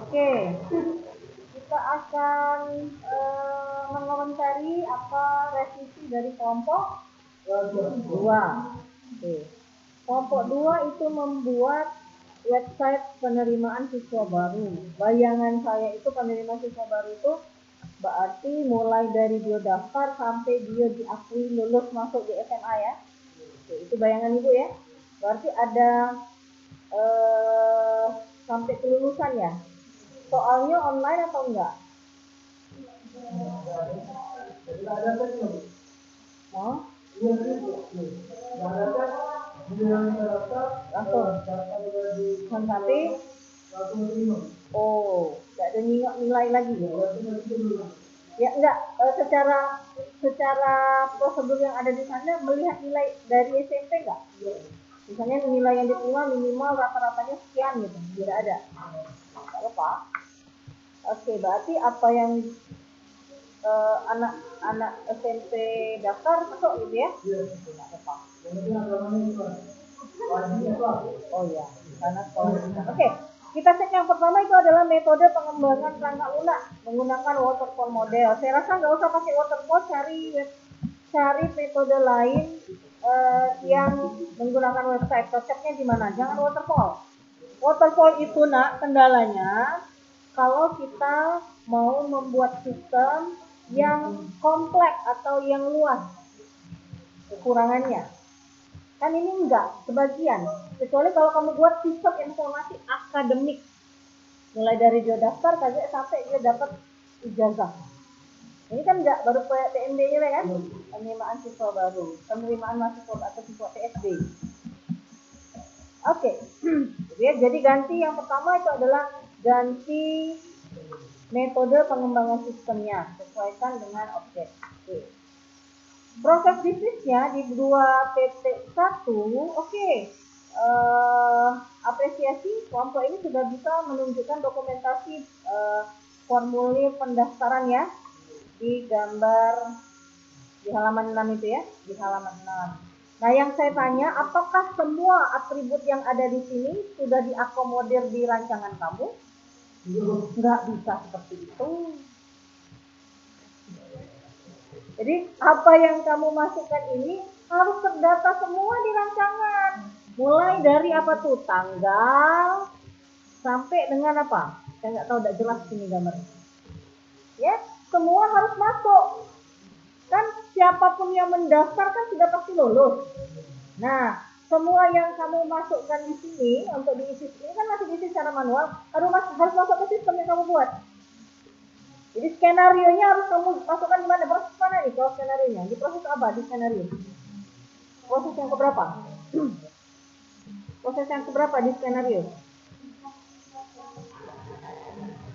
Oke, kita akan mengomentari apa revisi dari kelompok 2. Oke. Kelompok 2 itu membuat website penerimaan siswa baru. Bayangan saya itu penerima siswa baru itu berarti mulai dari dia daftar sampai dia diakui lulus masuk di SMA ya. Oke, itu bayangan Ibu ya. Berarti ada sampai kelulusan ya. Soalnya online atau enggak? Oh? Langsung tapi oh, enggak ada nilai lagi ya enggak, secara prosedur yang ada di sana melihat nilai dari SMP enggak? Misalnya nilai yang diterima minimal rata-ratanya sekian gitu, tidak ada. Enggak apa. Oke, berarti apa yang anak SMP daftar masuk gitu ya? Tidak apa. Oh ya, karena sekolah. Oke, kita cek yang pertama itu adalah metode pengembangan perangkat lunak menggunakan waterfall model. Saya rasa nggak usah pakai waterfall, cari metode lain yang menggunakan website. Cocoknya di mana? Jangan waterfall. Waterfall itu kendalanya kalau kita mau membuat sistem yang kompleks atau yang luas kekurangannya. Kan ini enggak, sebagian. Kecuali kalau kamu buat sistem informasi akademik. Mulai dari dia daftar kaget sampai dia dapat ijazah. Ini kan enggak, baru PMB-nya kan? Penerimaan siswa baru, penerimaan mahasiswa atau siswa PSB. Oke. Jadi ganti yang pertama itu adalah ganti metode pengembangan sistemnya, sesuaikan dengan objek. Oke. Proses bisnisnya di 2.1, oke. Apresiasi kelompok ini sudah bisa menunjukkan dokumentasi formulir pendaftaran ya di gambar di halaman 6 itu ya, di halaman 6. Nah, yang saya tanya, apakah semua atribut yang ada di sini sudah diakomodir di rancangan kamu? Nggak bisa seperti itu. Jadi apa yang kamu masukkan ini harus terdata semua di rancangan. Mulai dari apa tuh? Tanggal sampai dengan apa? Saya nggak tahu, udah jelas sini gambarnya. Ya, semua harus masuk. Kan siapapun yang mendaftar kan sudah pasti lulus. Nah, semua yang kamu masukkan di sini untuk diisi ini kan masih diisi secara manual, harus masuk ke sistem yang kamu buat. Jadi skenario-nya harus kamu masukkan di mana? Proses mana nih kalau skenario-nya? Di proses apa di skenario? Proses yang keberapa? Proses yang keberapa di skenario?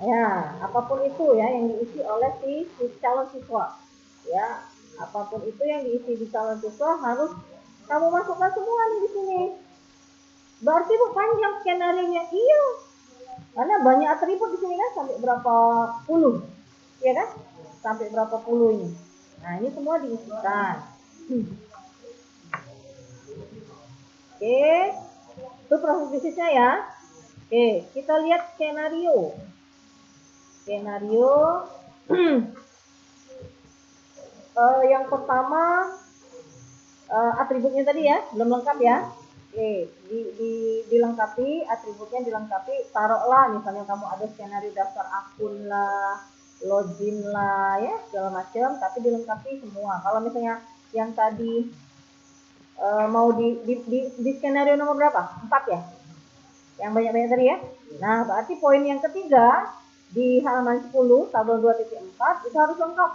Ya, apapun itu ya yang diisi oleh si calon siswa. Ya, apapun itu yang diisi di calon siswa harus kamu masukkan semua nih di sini. Berarti Bu panjang skenario-nya. Iya. Karena banyak atribut di sini kan sampai berapa puluh. Ya kan? Sampai berapa puluh ini. Nah, ini semua diisikan. Oke. Itu proses bisnisnya ya. Oke, kita lihat skenario. Skenario yang pertama atributnya tadi ya, belum lengkap ya. Oke, dilengkapi, atributnya dilengkapi, taruhlah misalnya kamu ada skenario daftar akun lah, login lah ya, segala macam, tapi dilengkapi semua. Kalau misalnya yang tadi mau di skenario nomor berapa? 4 ya? Yang banyak-banyak tadi ya. Nah, berarti poin yang ketiga di halaman 10, tabel 2.4 itu harus lengkap.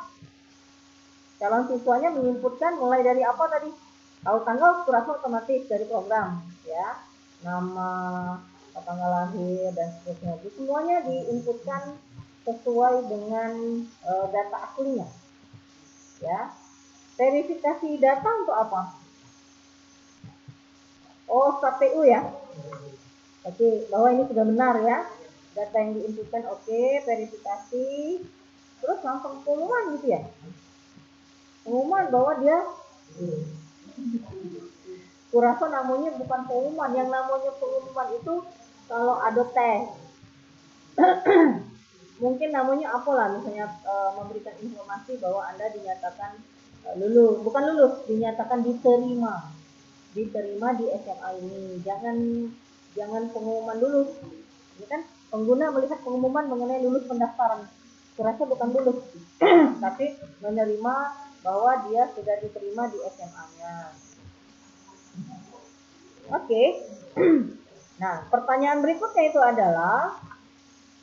Calon siswanya menginputkan mulai dari apa tadi? Tahu tanggal kurasa otomatis dari program ya, nama, tanggal lahir dan seterusnya. Jadi semuanya diinputkan sesuai dengan data aslinya. Ya. Verifikasi data untuk apa? Oh, KPU ya. Oke, bahwa ini sudah benar ya. Data yang diinputkan oke, verifikasi. Terus langsung pengumuman gitu ya. Pengumuman bahwa dia kurasa namanya bukan pengumuman, yang namanya pengumuman itu kalau ada tes mungkin namanya apalah, misalnya memberikan informasi bahwa Anda dinyatakan lulus, bukan lulus, dinyatakan diterima di SMA ini. Jangan pengumuman lulus. Ini kan pengguna melihat pengumuman mengenai lulus pendaftaran, kurasa bukan lulus, tapi menerima bahwa dia sudah diterima di SMA-nya. Oke. Nah, pertanyaan berikutnya itu adalah,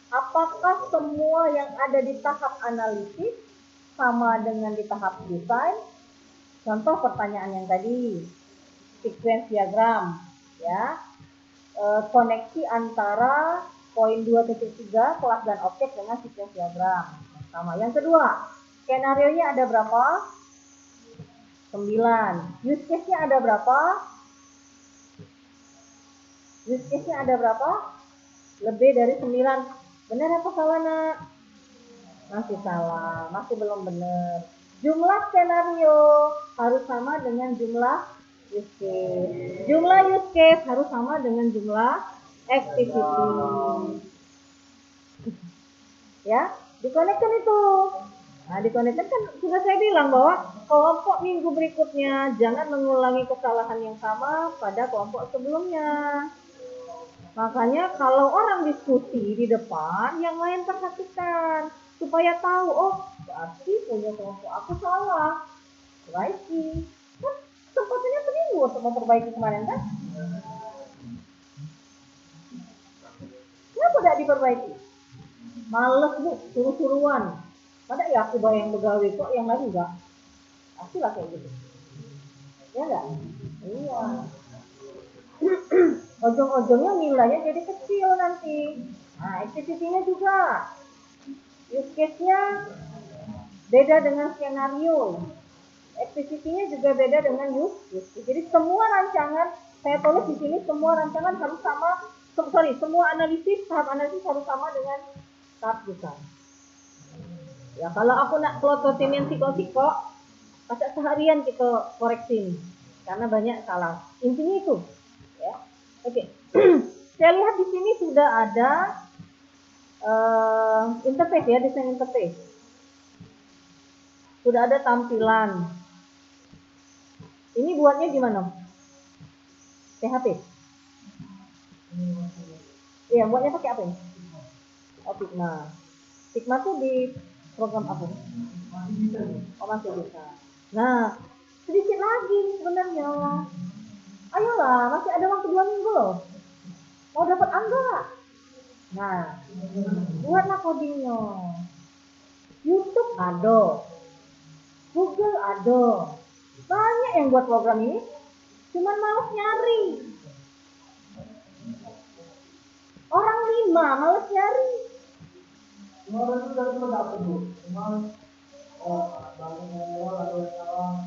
apakah semua yang ada di tahap analisis sama dengan di tahap desain? Contoh pertanyaan yang tadi, sequence diagram, ya, koneksi antara poin 2.3 kelas dan objek dengan sequence diagram. Sama. Yang kedua, skenario-nya ada berapa? 9. Use case-nya ada berapa? Use case-nya ada berapa? Lebih dari 9. Benar apa salah, Nak? Masih salah, masih belum benar. Jumlah skenario harus sama dengan jumlah use case. Jumlah use case harus sama dengan jumlah activity. Ya, dikonekkan itu. Nah, dikonekkan kan sudah saya bilang bahwa kelompok minggu berikutnya jangan mengulangi kesalahan yang sama pada kelompok sebelumnya. Makanya kalau orang diskusi di depan, yang lain perhatikan supaya tahu, oh berarti punya kelompok aku salah, perbaiki. Kan tempatnya seminggu untuk memperbaiki kemarin kan? Kenapa tidak diperbaiki? Males Bu, suruh-suruhan. Pada ya aku bayang begawe kok, yang lain enggak. Pastilah kayak gitu. Ya enggak? Iya. Ujung-ujungnya nilainya jadi kecil nanti. Nah, activity-nya juga. Use case-nya beda dengan skenario. Activity-nya juga beda dengan use case. Jadi semua rancangan, saya tulis di sini semua rancangan harus sama, semua analisis, tahap analisis harus sama dengan tahap desain. Ya kalau aku nak plototin yang siko-siko, pasal seharian kita koreksi karena banyak salah. Intinya itu. Ya. Oke, saya lihat di sini sudah ada interface ya, desain interface. Sudah ada tampilan. Ini buatnya gimana? PHP. Iya, buatnya pakai apa ini? Oh, Figma. Figma tuh di program apa? Oh, masih bisa. Nah, sedikit lagi sebenarnya. Ayolah, masih ada waktu 2 minggu loh. Mau dapat enggak? Nah, buatlah codingnya. YouTube ada, Google ada, banyak yang buat program ini, cuman malas nyari. Orang 5 malas nyari.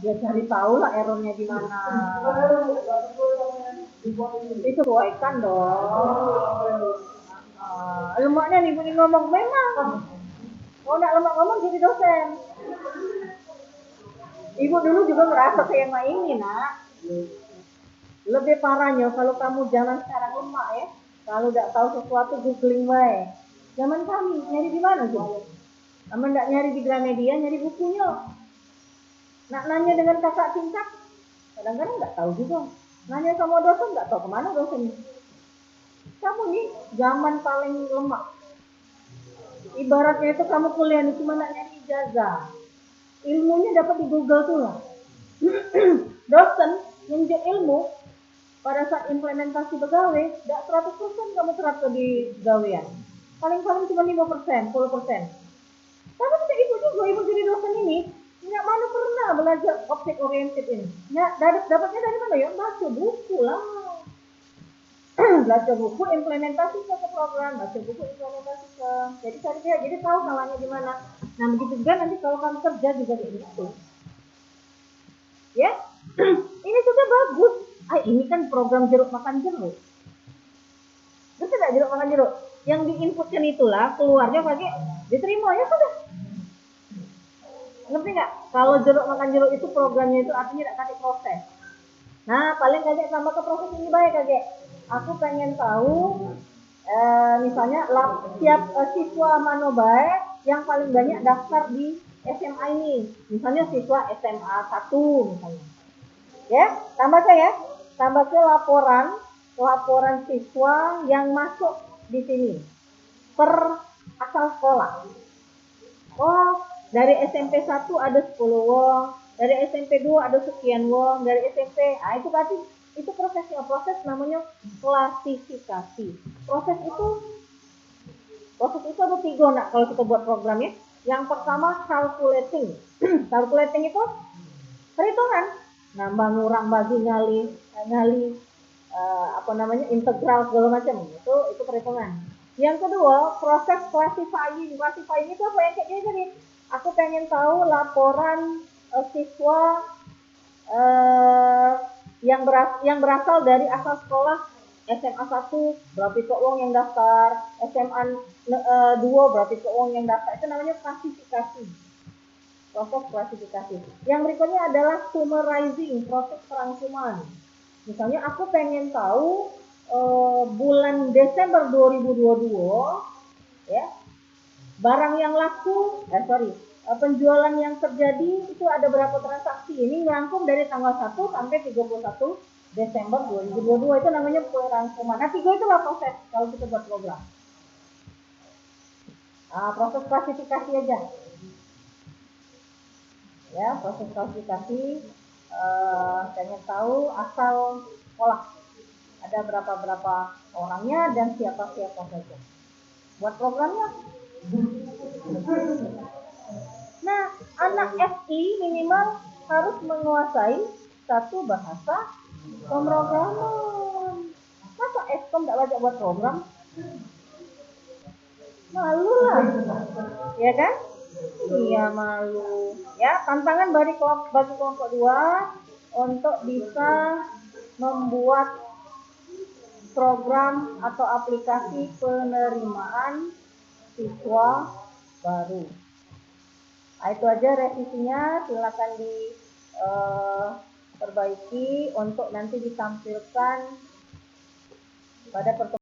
Ya cari tahu lah errornya di mana. Disesuaikan dong. Lemaknya nih bunyi ngomong memang. Mau nak lemak ngomong jadi dosen. Ibu dulu juga ngerasa kayak yang ini, Nak. Lebih parahnya kalau kamu zaman sekarang lemak ya. Kalau tidak tahu sesuatu googling wae. Zaman kami nyari di mana tuh? Kamu tidak nyari di Gramedia, nyari bukunya. Nak nanya dengan kakak tingkat, kadang-kadang nggak tahu juga. Nanya sama dosen nggak tahu kemana dosen. Kamu nih zaman paling lemah. Ibaratnya itu kamu kuliah nih cuma nak nyari ijazah. Ilmunya dapat di Google tuh lah. Dosen nunjuk ilmu pada saat implementasi pegawai, tidak 100% kamu terapkan di gawean. Paling-paling cuma 5%, 10%. Tapi tidak ibu juga, ibu jadi dosen ini, nggak mana pernah belajar object oriented ini. Nggak dapatnya dari mana ya? Baca buku lah. Baca buku implementasi ke program, baca buku implementasi ke. Jadi cari dia, jadi tahu salahnya di mana. Nah begitu juga nanti kalau kamu kerja juga kayak gitu. Ya, ini sudah bagus. Ini kan program jeruk makan jeruk. Betul tidak jeruk makan jeruk? Yang diinputkan itulah keluarnya pakai diterima ya sudah. Ngerti nggak? Kalau jeruk makan jeruk itu programnya itu artinya tidak kasih proses. Nah paling kakek tambah ke proses ini baik kakek. Aku pengen tahu misalnya siswa mana baik yang paling banyak daftar di SMA ini, misalnya siswa SMA 1 misalnya. Ya, tambah ke laporan siswa yang masuk di sini per asal sekolah. Oh, dari SMP 1 ada 10 wong, dari SMP 2 ada sekian wong, dari SMP, itu berarti itu prosesnya, proses namanya klasifikasi. Proses itu ada 3 nak kalau kita buat programnya. Yang pertama calculating. Calculating itu perhitungan, nambah, ngurang, bagi, ngali integral segala macam, itu perhitungan. Yang kedua proses classifying. Classifying itu apa? Yang kayak gini tadi, aku pengen tahu laporan siswa yang berasal dari asal sekolah SMA 1 berapa kok wong yang daftar, SMA 2 berapa kok wong yang daftar. Itu namanya klasifikasi, proses klasifikasi. Yang berikutnya adalah summarizing, proses perangkuman. Misalnya aku pengen tahu bulan Desember 2022 ya, barang yang laku, penjualan yang terjadi itu ada berapa transaksi. Ini merangkum dari tanggal 1 sampai 31 Desember 2022, itu namanya perangkuman. Nah, 3 itulah proses kalau kita buat program. Proses klasifikasi aja. Ya, proses klasifikasi, pengen tahu asal sekolah ada berapa orangnya dan siapa saja. Buat programnya. Nah, anak FI minimal harus menguasai 1 bahasa pemrograman. Masa Eskom nggak belajar buat program? Malu lah, ya kan? Iya, malu. Ya, tantangan bagi kelompok 2 untuk bisa membuat program atau aplikasi penerimaan siswa baru. Itu aja revisinya, silakan diperbaiki untuk nanti ditampilkan pada pertemuan